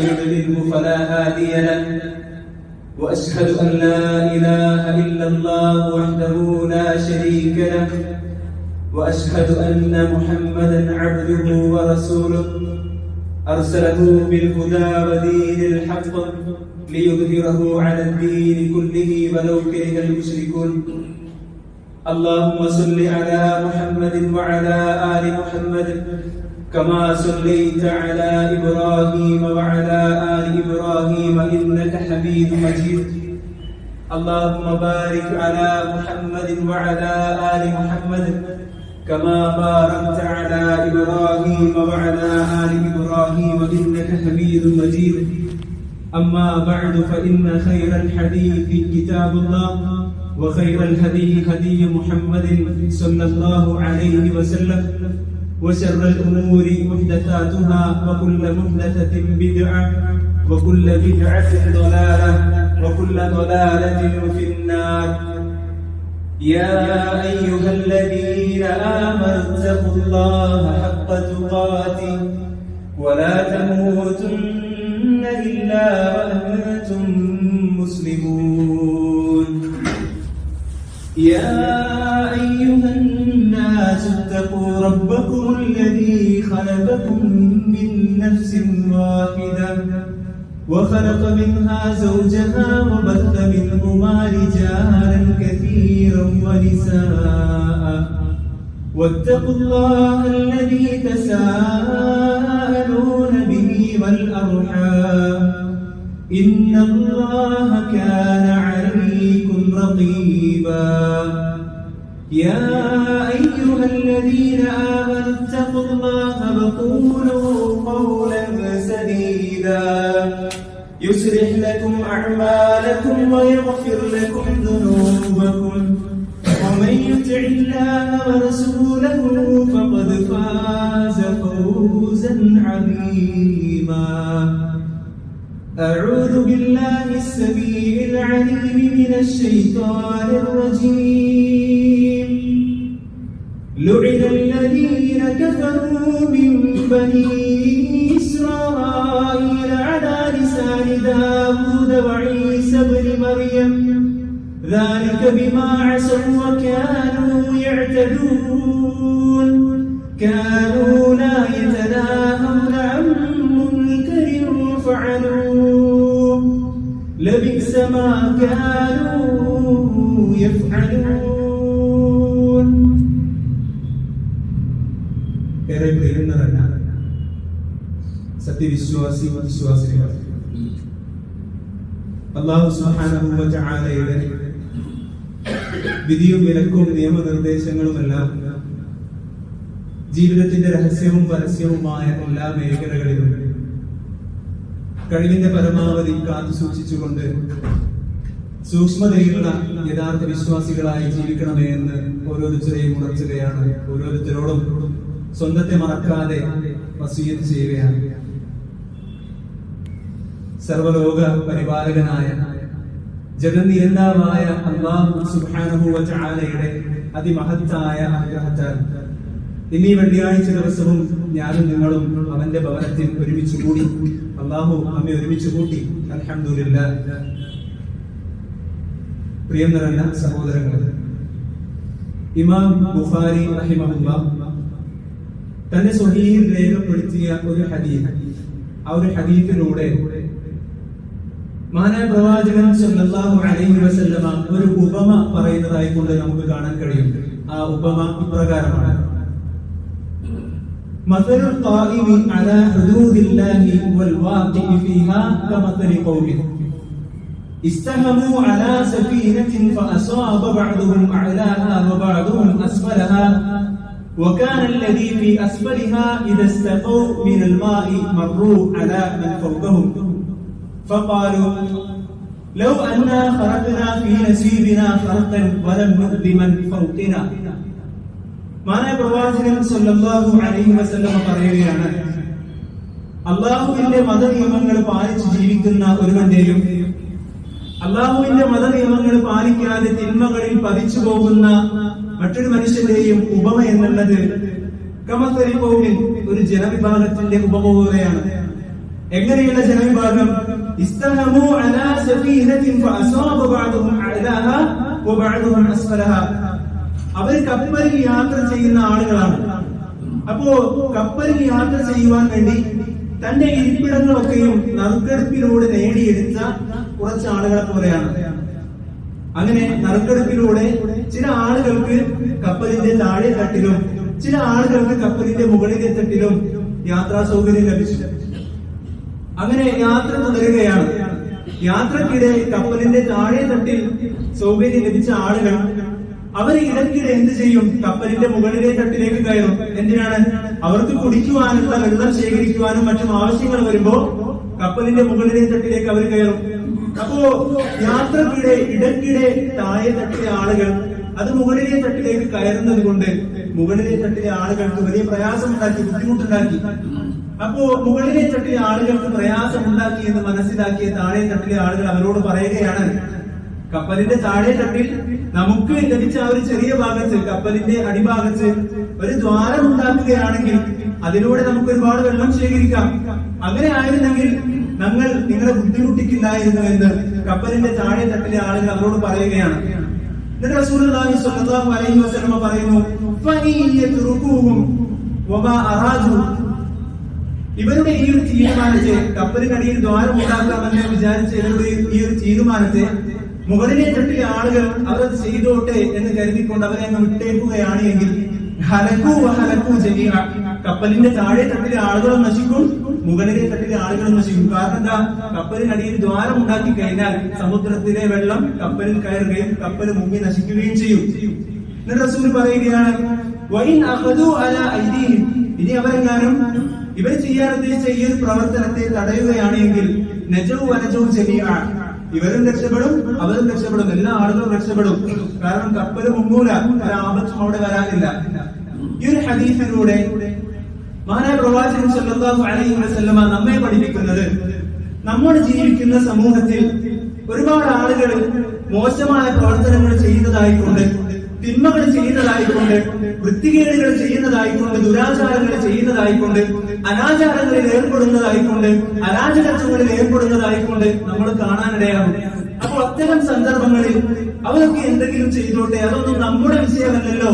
يضلله فلا هادي له وأشهد أن لا إله إلا الله وحده لا شريك له وأشهد أن محمدا عبده ورسوله أرسله بالهدى ودين الحق ليظهره على الدين كله ولو كره المشركون اللهم صل على محمد وعلى آل محمد كما صليت على إبراهيم وعلى آل إبراهيم إنك حميد مجيد اللهم بارك على محمد وعلى آل محمد كما باركت على إبراهيم وعلى آل إبراهيم إنك حميد مجيد أما بعد فإن خير الحديث كتاب الله وخير الهدي هدي محمد صلى الله عليه وسلم وشر الأمور محدثاتها وكل محدثة بدعة وكل بدعة ضلالة وكل ضلالة في النار يا أيها الذين آمنوا اتقوا الله حق تقاته ولا تموتن إلا وأنتم مسلمون يا أيها الناس اتقوا ربكم الذي خلقكم من نفس واحدة وخلق منها زوجها وبث منهما رجالا كثيرا ونساء واتقوا الله الذي تساءلون به والأرحام إن الله كان عليكم رقيبا يا أيها الذين آمنوا اتقوا الله وقولوا قولا سديدا يصلح لكم أعمالكم ويغفر لكم ذنوبكم ومن يطع الله ورسوله فقد فاز فوزا عظيما أعوذ بالله السميع العليم من الشيطان الرجيم لعن الذين كفروا من بني إسرائيل على لسان داود وعيسى بن مريم ذلك بما عصوا وكانوا يعتدون كانوا لا يتناهون عن منكر فعلوه لبئس ما كانوا يفعلون ഏറെ പ്രിയങ്കരനായ സത്യവിശ്വാസി വിശ്വാസികൾ അല്ലാഹു സുബ്ഹാനഹു വ തആലയുടെ വിധിയും വിലക്കും നിയമനിർദ്ദേശങ്ങളുമെല്ലാം ജീവിതത്തിന്റെ രഹസ്യവും പരസ്യവുമായ എല്ലാ മേഖലകളിലും കഴിവിന്റെ പരമാവധി കാത്തു സൂക്ഷിച്ചുകൊണ്ട് സൂക്ഷ്മതയുള്ള യഥാർത്ഥ വിശ്വാസികളായി ജീവിക്കണമേ എന്ന് ഓരോരുത്തരെയും ഉണർത്തുകയാണ്. ഓരോരുത്തരോടും സ്വന്തത്തെ മറക്കാതെ വസിയത്ത് ചെയ്യുകയാണ്. സർവലോക പരിപാലകനായ ജഗന്നിയന്താവായ അല്ലാഹു സുബ്ഹാനഹു വ തആലയുടെ അതിമഹത്തായ അനുഗ്രഹത്താൽ ഇന്നീ വെള്ളിയാഴ്ച ദിവസവും ഞാനും നിങ്ങളും അവന്റെ ഭവനത്തിൽ ഒരുമിച്ച് കൂടി. അല്ലാഹു നമ്മെ ഒരുമിച്ച് കൂട്ടി. അൽഹംദുലില്ലാഹ്. പ്രിയം നിറഞ്ഞ സഹോദരങ്ങളെ, ഇമാം ബുഖാരി റഹിമഹുല്ലാഹ് തന്റെ സ്വഹീഹിൽ രേഖപ്പെടുത്തിയ ഒരു ഹദീസ്, ആ ഒരു ഹദീസിലൂടെ മഹാനായ പ്രവാചകൻ സല്ലല്ലാഹു അലൈഹി വസല്ലമ ഒരു ഉപമ പറയുന്നതായി കൊണ്ട് നമുക്ക് കാണാൻ കഴിയും. ആ ഉപമ ഇപ്രകാരമാണ്: മസലുൽ ഖായിമി അലാ ഹുദൂദില്ലാഹി വൽ വാഖിഇ ഫീഹാ കമസലി ഖൗമിൻ ഇസ്തഹമു അലാ സഫീനത്തിൻ ഫഅസാബ ബഅദുഹും അഅലാഹാ വബഅദുഹും അസ്ഫലഹാ وكان الذي في أسفلها إذا استقوا من الماء مروا على من فوقهم فقالوا لو أننا خرقنا في نسيبنا خرقا ولم نؤذ من فوقنا. മാനായ പ്രവാചകൻ സല്ലല്ലാഹു അലൈഹി വസല്ലം പറയുകയാണ്, അല്ലാഹുവിന്റെ മതനിയമങ്ങൾ പാലിച്ച് ജീവിക്കുന്ന ഒരുവന്റെയും അല്ലാഹുവിന്റെ മതനിയമങ്ങൾ പാലിക്കാതെ തിന്മകളിൽ പതിച്ചു പോകുന്ന മറ്റൊരു മനുഷ്യന്റെയും ഉപമ എന്നുള്ളത് കമസലി ഖൗമിൻ, ഒരു ജനവിഭാഗത്തിന്റെ ഉപമയാണ്. എങ്ങനെയുള്ള ജനവിഭാഗം? ഇസ്തഹമു അലാ സഫീനത്തിൻ ഫഅസാബ ബഅദുഹും അഅലാഹ വബഅദുഹും അസ്ഫലഹ. അവർ കപ്പലിൽ യാത്ര ചെയ്യുന്ന ആളുകളാണ്. അപ്പോ കപ്പലിൽ യാത്ര ചെയ്യുവാൻ വേണ്ടി തന്റെ ഇരിപ്പിടങ്ങളൊക്കെയും നറുക്കെടുപ്പിലൂടെ നേടിയെടുത്ത കുറച്ച് ആളുകളെ പോലെയാണ്. അങ്ങനെ നറുക്കെടുപ്പിലൂടെ ചില ആളുകൾക്ക് കപ്പലിന്റെ താഴെ തട്ടിലും ചില ആളുകൾക്ക് കപ്പലിന്റെ മുകളിലെ തട്ടിലും യാത്രാ സൗകര്യം ലഭിച്ചു. അങ്ങനെ യാത്ര തുടരുകയാണ്. യാത്രക്കിടെ കപ്പലിന്റെ താഴെ തട്ടിൽ സൗകര്യം ലഭിച്ച ആളുകൾ അവർ ഇടയ്ക്കിടെ എന്ത് ചെയ്യും? കപ്പലിന്റെ മുകളിലെ തട്ടിലേക്ക് കയറും. എന്തിനാണ്? അവർക്ക് കുടിക്കുവാനുള്ള വെള്ളം ശേഖരിക്കുവാനും മറ്റും ആവശ്യങ്ങൾ വരുമ്പോ കപ്പലിന്റെ മുകളിലെ തട്ടിലേക്ക് അവർ കയറും. അപ്പോ യാത്രക്കിടെ ഇടയ്ക്കിടെ താഴെ തട്ടിലെ ആളുകൾ അത് മുകളിലെ തട്ടിലേക്ക് കയറുന്നത് കൊണ്ട് മുകളിലെ തട്ടിലെ ആളുകൾക്ക് വലിയ പ്രയാസമുണ്ടാക്കി, ബുദ്ധിമുട്ടുണ്ടാക്കി. അപ്പോ മുകളിലെ തട്ടിലെ ആളുകൾക്ക് പ്രയാസമുണ്ടാക്കി എന്ന് മനസ്സിലാക്കിയ താഴെ തട്ടിലെ ആളുകൾ അവരോട് പറയുകയാണ്, കപ്പലിന്റെ താഴെ തട്ടിൽ നമുക്ക് ലഭിച്ച ആ ഒരു ചെറിയ ഭാഗത്ത്, കപ്പലിന്റെ അടിഭാഗത്ത് ഒരു ദ്വാരം ഉണ്ടാക്കുകയാണെങ്കിൽ അതിലൂടെ നമുക്ക് ഒരുപാട് വെള്ളം ശേഖരിക്കാം. അങ്ങനെ ആയിരുന്നെങ്കിൽ ഞങ്ങൾ നിങ്ങളെ ബുദ്ധിമുട്ടിക്കില്ലായിരുന്നു എന്ന് കപ്പലിന്റെ താഴെ തട്ടിലെ ആളുകൾ അവരോട് പറയുകയാണ്. എന്നിട്ട് റസൂലുള്ളാഹി സ്വല്ലല്ലാഹു അലൈഹി വസല്ലം പറയുന്നു, ഫഇയത്റുകൂഹും വമാ അറാജു. ഇവരുടെ ഈ ഒരു തീരുമാനത്തെ, കപ്പലിനടിയിൽ ദ്വാരം ഉണ്ടാക്കാമെന്ന് വിചാരിച്ച ഇവരുടെ ഈ ഒരു തീരുമാനത്തെ മുകളിലെ തട്ടിലെ ആളുകൾ അവരത് ചെയ്തോട്ടെ എന്ന് കരുതിക്കൊണ്ട് അവരെ അങ്ങ് വിട്ടേക്കുകയാണ് എങ്കിൽ കപ്പലിന്റെ താഴെ തട്ടിലെ ആളുകളും നശിക്കും, മുകളിലെ തട്ടിലെ ആളുകളും നശിക്കും. കാരണം എന്താ? കപ്പലിനടിയിൽ ദ്വാരം ഉണ്ടാക്കി കഴിഞ്ഞാൽ സമുദ്രത്തിലെ വെള്ളം കപ്പലിൽ കയറുകയും കപ്പൽ മുങ്ങി നശിക്കുകയും ചെയ്യും. എന്നിട്ട് റസൂൽ പറയുകയാണ്, ഇനി അവരെങ്ങാനും ഇവർ ചെയ്യാൻ ഉദ്ദേശിച്ച ഈ ഒരു പ്രവർത്തനത്തെ തടയുകയാണ് എങ്കിൽ ഇവരും രക്ഷപ്പെടും, അവരും രക്ഷപ്പെടും, എല്ലാ ആളുകളും രക്ഷപ്പെടും. കാരണം കപ്പല് മുങ്ങൂല, ഒരാപത്തും അവിടെ വരാനില്ല. ഈ ഒരു ഹദീസിലൂടെ മഹാനായ പ്രവാചകൻ സല്ലല്ലാഹു അലൈഹി വസല്ലമ നമ്മെ പഠിപ്പിക്കുന്നത്, നമ്മൾ ജീവിക്കുന്ന സമൂഹത്തിൽ ഒരുപാട് ആളുകൾ മോശമായ പ്രവർത്തനങ്ങൾ ചെയ്യുന്നതായിക്കൊണ്ട്, തിന്മകൾ ചെയ്യുന്നതായിക്കൊണ്ട്, വൃത്തികേടുകൾ ചെയ്യുന്നതായിക്കൊണ്ട്, ദുരാചാരങ്ങൾ ചെയ്യുന്നതായിക്കൊണ്ട്, അനാചാരങ്ങളിൽ ഏർപ്പെടുന്നതായിക്കൊണ്ട്, അരാജകത്വങ്ങളിൽ ഏർപ്പെടുന്നതായിക്കൊണ്ട് നമ്മൾ കാണാനിടയാകും. അപ്പോൾ അത്തരം സന്ദർഭങ്ങളിൽ അവരൊക്കെ എന്തെങ്കിലും ചെയ്തോട്ടെ, അതൊന്നും നമ്മുടെ വിഷയമല്ലല്ലോ,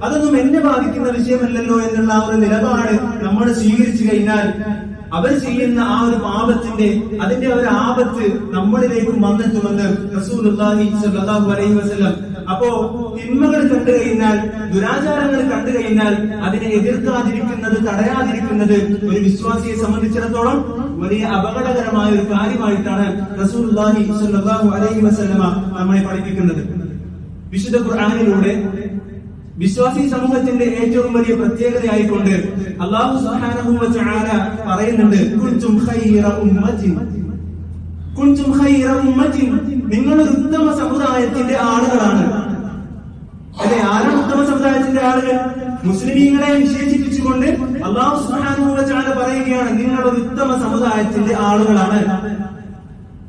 അതൊന്നും എന്നെ ബാധിക്കുന്ന വിഷയമല്ലല്ലോ എന്നുള്ള ആ ഒരു നിലപാട് നമ്മൾ സ്വീകരിച്ചു കഴിഞ്ഞാൽ അവർ ചെയ്യുന്ന ആ ഒരു പാപത്തിന്റെ അതിന്റെ ഒരു ആപത്ത് നമ്മളിലേക്കും വന്നെത്തുമെന്ന് റസൂലുള്ളാഹി സ്വല്ലല്ലാഹു അലൈഹി വസല്ലം. അപ്പോ തിന്മകൾ കണ്ടു കഴിഞ്ഞാൽ, ദുരാചാരങ്ങൾ കണ്ടു കഴിഞ്ഞാൽ അതിനെ എതിർക്കാതിരിക്കുന്നത്, തടയാതിരിക്കുന്നത് ഒരു വിശ്വാസിയെ സംബന്ധിച്ചിടത്തോളം വലിയ അപകടകരമായ ഒരു കാര്യമായിട്ടാണ് റസൂലുള്ളാഹി സ്വല്ലല്ലാഹു അലൈഹി വസല്ലമ നമ്മളെ പഠിപ്പിക്കുന്നത്. വിശുദ്ധ ഖുർആനിലൂടെ വിശ്വാസി സമൂഹത്തിന്റെ ഏറ്റവും വലിയ പ്രത്യേകതയായിക്കൊണ്ട് അല്ലാഹു സുബ്ഹാനഹു വ തആല പറയുന്നുണ്ട്, കുൻതും ഖൈറ ഉമ്മത്തിൻ, കുൻതും ഖൈറ ഉമ്മത്തിൻ, നിങ്ങൾ ഒരു ഉത്തമ സമുദായത്തിന്റെ ആളുകളാണ്. അല്ലെ, ആരാണ് ഉത്തമ സമുദായത്തിന്റെ ആളുകൾ? മുസ്ലിമീങ്ങളെ വിശേഷിപ്പിച്ചുകൊണ്ട് അല്ലാഹു സുബ്ഹാനഹു വ തആല പറയുകയാണ്, നിങ്ങൾ ഒരു ഉത്തമ സമുദായത്തിന്റെ ആളുകളാണ്.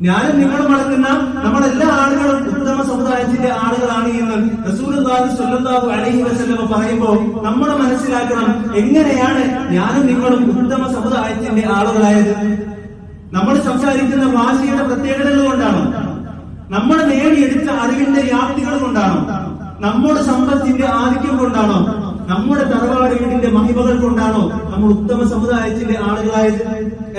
ഞാനും നിങ്ങളും അടങ്ങുന്ന നമ്മളെല്ലാ ആളുകളും ഉത്തമ സമുദായത്തിന്റെ ആളുകളാണ് എന്ന് റസൂലുള്ളാഹി സ്വല്ലല്ലാഹു അലൈഹി വസല്ലം പറയുമ്പോൾ നമ്മൾ മനസ്സിലാക്കണം, എങ്ങനെയാണ് ഞാനും നിങ്ങളും ഉത്തമ സമുദായത്തിന്റെ ആളുകളായത്? നമ്മൾ സംസാരിക്കുന്ന ഭാഷയുടെ പ്രത്യേകതകൾ കൊണ്ടാണോ? നമ്മൾ നേടിയെടുത്ത അറിവിന്റെ വ്യാപ്തികൾ കൊണ്ടാണോ? നമ്മുടെ സമ്പത്തിന്റെ ആധിക്യം കൊണ്ടാണോ? നമ്മുടെ തറവാട് വീടിന്റെ മഹിമകൾ കൊണ്ടാണോ നമ്മൾ ഉത്തമ സമുദായത്തിന്റെ ആളുകളായത്?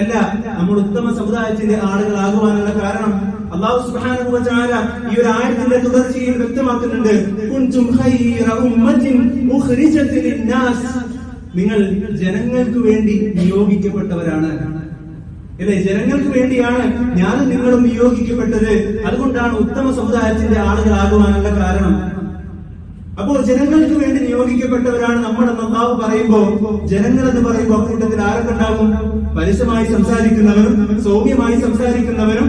അല്ല, നമ്മൾ ഉത്തമ സമുദായത്തിന്റെ ആളുകളാകുവാനുള്ള കാരണം അല്ലാഹു സുബ്ഹാനഹു വ തആല ഈ ഒരു ആയത്തിന്റെ തുടർച്ചയിൽ വ്യക്തമാക്കുന്നുണ്ട്, കുൻതും ഖൈറ ഉമ്മത്തിൻ ഉഖ്രിജത് ലിന്നാസ്, നിങ്ങൾ ജനങ്ങൾക്ക് വേണ്ടി നിയോഗിക്കപ്പെട്ടവരാണ്. അല്ലെ, ജനങ്ങൾക്ക് വേണ്ടിയാണ് ഞാനും നിങ്ങളും നിയോഗിക്കപ്പെട്ടത്. അതുകൊണ്ടാണ് ഉത്തമ സമുദായത്തിന്റെ ആളുകളാകുവാനുള്ള കാരണം. അപ്പോൾ ജനങ്ങൾക്ക് വേണ്ടി നിയോഗിക്കപ്പെട്ടവരാണ് നമ്മൾ അല്ലാഹു പറയുമ്പോ, ജനങ്ങൾ എന്ന് പറയുമ്പോൾ കൂട്ടത്തിൽ ആരൊക്കെ ഉണ്ടാകും? പരുഷമായി സംസാരിക്കുന്നവരും, സൗമ്യമായി സംസാരിക്കുന്നവരും,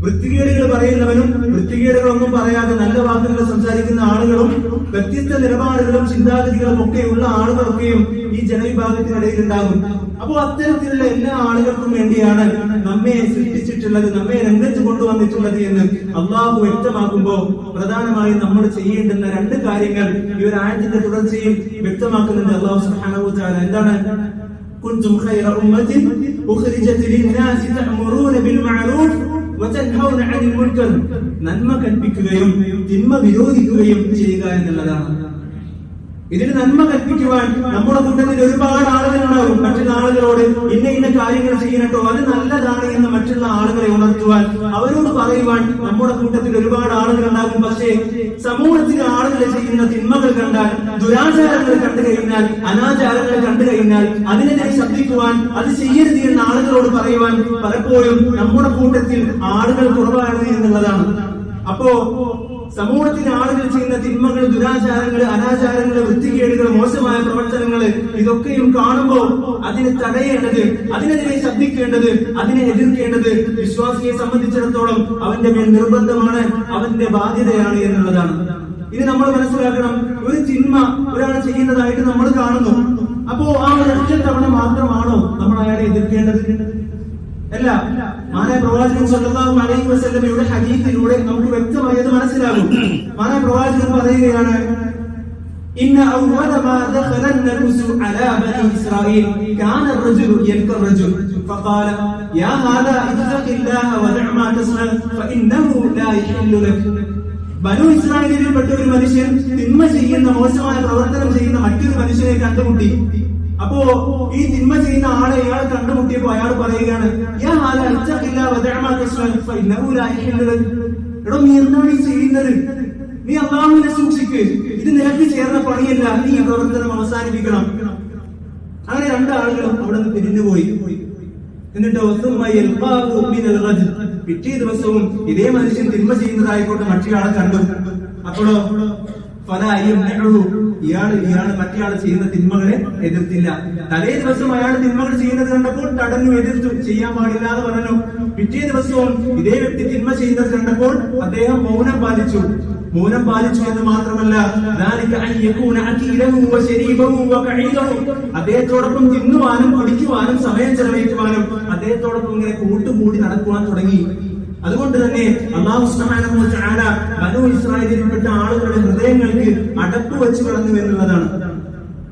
വൃത്തികേടുകൾ പറയുന്നവരും, വൃത്തികേടുകളൊന്നും പറയാതെ നല്ല വാക്കുകൾ സംസാരിക്കുന്ന ആളുകളും, വ്യത്യസ്ത നിലപാടുകളും ചിന്താഗതികളും ഒക്കെയുള്ള ആളുകളൊക്കെയും ഈ ജനവിഭാഗത്തിനിടയിൽ ഉണ്ടാകും. അപ്പോൾ അത്തരത്തിലുള്ള എല്ലാ ആളുകൾക്കും വേണ്ടിയാണ് നമ്മെ സൃഷ്ടിച്ചിട്ടുള്ളത്, നമ്മെ രംഗത്ത് കൊണ്ടുവന്നിട്ടുള്ളത് എന്ന് അള്ളാഹു വ്യക്തമാക്കുമ്പോൾ പ്രധാനമായും നമ്മൾ ചെയ്യേണ്ടുന്ന രണ്ട് കാര്യങ്ങൾ ഈ ഒരു ആയത്തിന്റെ തുടർച്ചയിൽ വ്യക്തമാക്കുന്നുണ്ട് അല്ലാഹു സുബ്ഹാനഹു വ തആല. എന്താണ്? കുൻതും ഖൈറ ഉമ്മത്തിൻ ഉഖ്രിജത് ലിന്നാസി തഅമുറൂന ബിൽ മഅറൂഫ് വതൻഹൗന അനിൽ മുൻകർ. നന്മ കൽപ്പിക്കുകയും തിന്മ വിരോധിക്കുകയും ചെയ്യുക എന്നുള്ളതാണ്. ഇതിന് നന്മ കൽപ്പിക്കുവാൻ നമ്മുടെ കൂട്ടത്തിൽ ഒരുപാട് ആളുകളുണ്ടാകും. മറ്റുള്ള ആളുകളോട് ഇന്ന കാര്യങ്ങൾ ചെയ്യണട്ടോ, അത് നല്ലതാണ് എന്ന് മറ്റുള്ള ആളുകളെ ഉണർത്തുവാൻ, അവരോട് പറയുവാൻ നമ്മുടെ കൂട്ടത്തിൽ ഒരുപാട് ആളുകളുണ്ടാകും. പക്ഷേ സമൂഹത്തിലെ ആളുകൾ ചെയ്യുന്ന തിന്മകൾ കണ്ടാൽ, ദുരാചാരങ്ങൾ കണ്ടു കഴിഞ്ഞാൽ, അനാചാരങ്ങൾ കണ്ടു കഴിഞ്ഞാൽ അതിനെതിരെ ശബ്ദിക്കുവാൻ, അത് ചെയ്യരുത് എന്ന് ആളുകളോട് പറയുവാൻ പലപ്പോഴും നമ്മുടെ കൂട്ടത്തിൽ ആളുകൾ കുറവാണ് എന്നുള്ളതാണ്. അപ്പോ സമൂഹത്തിലെ ആളുകൾ ചെയ്യുന്ന തിന്മകൾ, ദുരാചാരങ്ങൾ, അനാചാരങ്ങൾ, വൃത്തികേടുകൾ, മോശമായ പ്രവർത്തനങ്ങൾ, ഇതൊക്കെയും കാണുമ്പോൾ അതിനെ തടയേണ്ടത്, അതിനെതിരെ ശബ്ദിക്കേണ്ടത്, അതിനെ എതിർക്കേണ്ടത് വിശ്വാസിയെ സംബന്ധിച്ചിടത്തോളം അവന്റെ മേൽ നിർബന്ധമാണ്, അവന്റെ ബാധ്യതയാണ് എന്നുള്ളതാണ്. ഇത് നമ്മൾ മനസ്സിലാക്കണം. ഒരു തിന്മ ഒരാൾ ചെയ്യുന്നതായിട്ട് നമ്മൾ കാണുന്നു. അപ്പോ ആ ഒരൊറ്റ തവണ മാത്രമാണോ നമ്മൾ അയാളെ എതിർക്കേണ്ടത്? അല്ല. മാനായ പ്രവാചകൻ സല്ലല്ലാഹു അലൈഹി വസല്ലമയുടെ ഹദീസിലൂടെ നമുക്ക് വ്യക്തമായി അത് മനസ്സിലാകും. മാനായ പ്രവാചകൻ പറയുകയാണ്, ഇന്ന അവ്വല മാ ദഖല അൻ-നബിസു അലാ ബനി ഇസ്രായീൽ കാന അർ-റജുലു യൽഖ അർ-റജുൽ ഫഖാല യാ ഹാദാ ഇത്തഖില്ലാഹ വദഅ മാ തസ്ന ഫഇന്നഹു ലാ യഹില്ലു ലക. ബനു ഇസ്രായേലിൽപ്പെട്ട ഒരു മനുഷ്യൻ തിന്മ ചെയ്യുന്ന, മോശമായ പ്രവർത്തനം ചെയ്യുന്ന മറ്റൊരു മനുഷ്യനെ കണ്ടുമുട്ടി. അപ്പോ ഈ തിന്മ ചെയ്യുന്ന ആളെ ഇയാൾ കണ്ടുമുട്ടിയപ്പോ അയാൾ പറയുകയാണ്, എടോ നീ എന്താണ് ഈ ചെയ്യുന്നത്? നീ അല്ലാഹുവിനെ സൂക്ഷിക്ക്, ഇത് നിനക്ക് ചേർന്ന പണിയല്ല, നീ ഈ പ്രവർത്തനം അവസാനിപ്പിക്കണം. അങ്ങനെ രണ്ടാളുകളും അവിടെ നിന്ന് പിരിഞ്ഞുപോയി. എന്നിട്ട് പിറ്റേ ദിവസവും ഇതേ മനുഷ്യൻ തിന്മ ചെയ്യുന്നതായിക്കോട്ടെ മറ്റേയാളെ കണ്ടു. അപ്പോഴോ ഇയാള് മറ്റേയാൾ ചെയ്യുന്ന തിന്മകളെ എതിർത്തില്ല. തലേ ദിവസം അയാൾ തിന്മകൾ ചെയ്യുന്നത് കണ്ടപ്പോൾ തടഞ്ഞു, എതിർത്തു, ചെയ്യാൻ പാടില്ല എന്ന് പറഞ്ഞു. പിറ്റേ ദിവസവും ഇതേ വ്യക്തി തിന്മ ചെയ്യുന്നത് കണ്ടപ്പോൾ അദ്ദേഹം മൗനം പാലിച്ചു. മൗനം പാലിച്ചു എന്ന് മാത്രമല്ല, അദ്ദേഹത്തോടൊപ്പം തിന്നുവാനും കുടിക്കുവാനും സമയം ചെലവഴിക്കുവാനും അദ്ദേഹത്തോടൊപ്പം ഇങ്ങനെ കൂട്ടുകൂടി നടക്കുവാൻ തുടങ്ങി. അതുകൊണ്ട് തന്നെ അല്ലാഹു സുബ്ഹാനഹു വ തആല ബനൂ ഇസ്രായേലിൽപ്പെട്ട ആളുകളുടെ ഹൃദയങ്ങൾക്ക് അടപ്പ് വെച്ച് കളഞ്ഞു എന്നുള്ളതാണ്.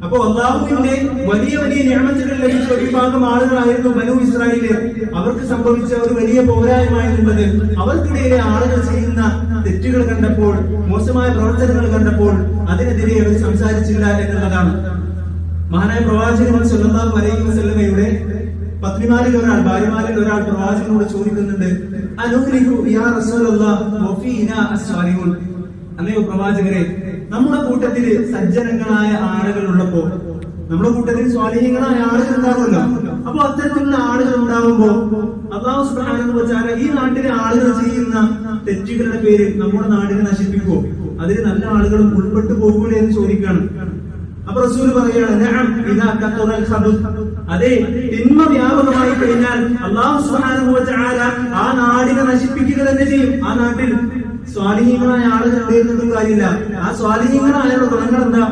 അപ്പോ അല്ലാഹുവിന്റെ വലിയ വലിയ നിഅമത്തുകൾ ലഭിച്ച ഒരു വിഭാഗം ആളുകളായിരുന്നു ബനൂ ഇസ്രായേൽ. അവർക്ക് സംഭവിച്ച ഒരു വലിയ പോരായ്മ എന്നുള്ളത്, അവർക്കിടയിലെ ആളുകൾ ചെയ്യുന്ന തെറ്റുകൾ കണ്ടപ്പോൾ, മോശമായ പ്രവർത്തനങ്ങൾ കണ്ടപ്പോൾ അതിനെതിരെ അവർ സംസാരിച്ചില്ല എന്നുള്ളതാണ്. മഹാനായ പ്രവാചകൻ സല്ലല്ലാഹു അലൈഹി വസല്ലമയുടെ പത്നിമാരിൽ ഒരാൾ, ഭാര്യമാരിൽ ഒരാൾ പ്രവാചകനോട് ചോദിക്കുന്നുണ്ട്, അനൂലികു യാ റസൂലല്ലാഹ് വഫീനാ അസ്സാലിഹൂൻ. അല്ലയോ പ്രവാചകരെ, നമ്മുടെ കൂട്ടത്തിൽ സജ്ജനങ്ങളായ ആളുകൾ ഉള്ളപ്പോ, നമ്മുടെ കൂട്ടത്തിൽ സ്വാലിഹീങ്ങളായ ആളുകൾ ഉണ്ടാവുമല്ലോ. അപ്പൊ അത്തരത്തിലുള്ള ആളുകൾ ഉണ്ടാവുമ്പോ അല്ലാഹു സുബ്ഹാനഹു വ തആല ഈ നാട്ടിലെ ആളുകൾ ചെയ്യുന്ന തെറ്റുകളുടെ പേരിൽ നമ്മുടെ നാടിനെ നശിപ്പിക്കുമോ? അതിൽ നല്ല ആളുകളും ഉൾപ്പെട്ടു പോകൂലേ എന്ന് ചോദിക്കുകയാണ്. അപ്പൊ റസൂൽ പറയുകയാണ്, നഅം ഇദാ കതറൽ ഖബുസ്. അതെ, തിന്മ വ്യാപകമായി കഴിഞ്ഞാൽ അല്ലാഹു സുബ്ഹാനഹു വ തആല ആ നാടിനെ നശിപ്പിക്കുക തന്നെ ചെയ്യും. ആ നാട്ടിൽ സ്വാലിഹീങ്ങളായ ആളുകൾ ഉണ്ടായിരുന്നതും കാര്യമില്ല. ആ സ്വാലിഹീങ്ങളായ ഗുണങ്ങൾ എന്താ?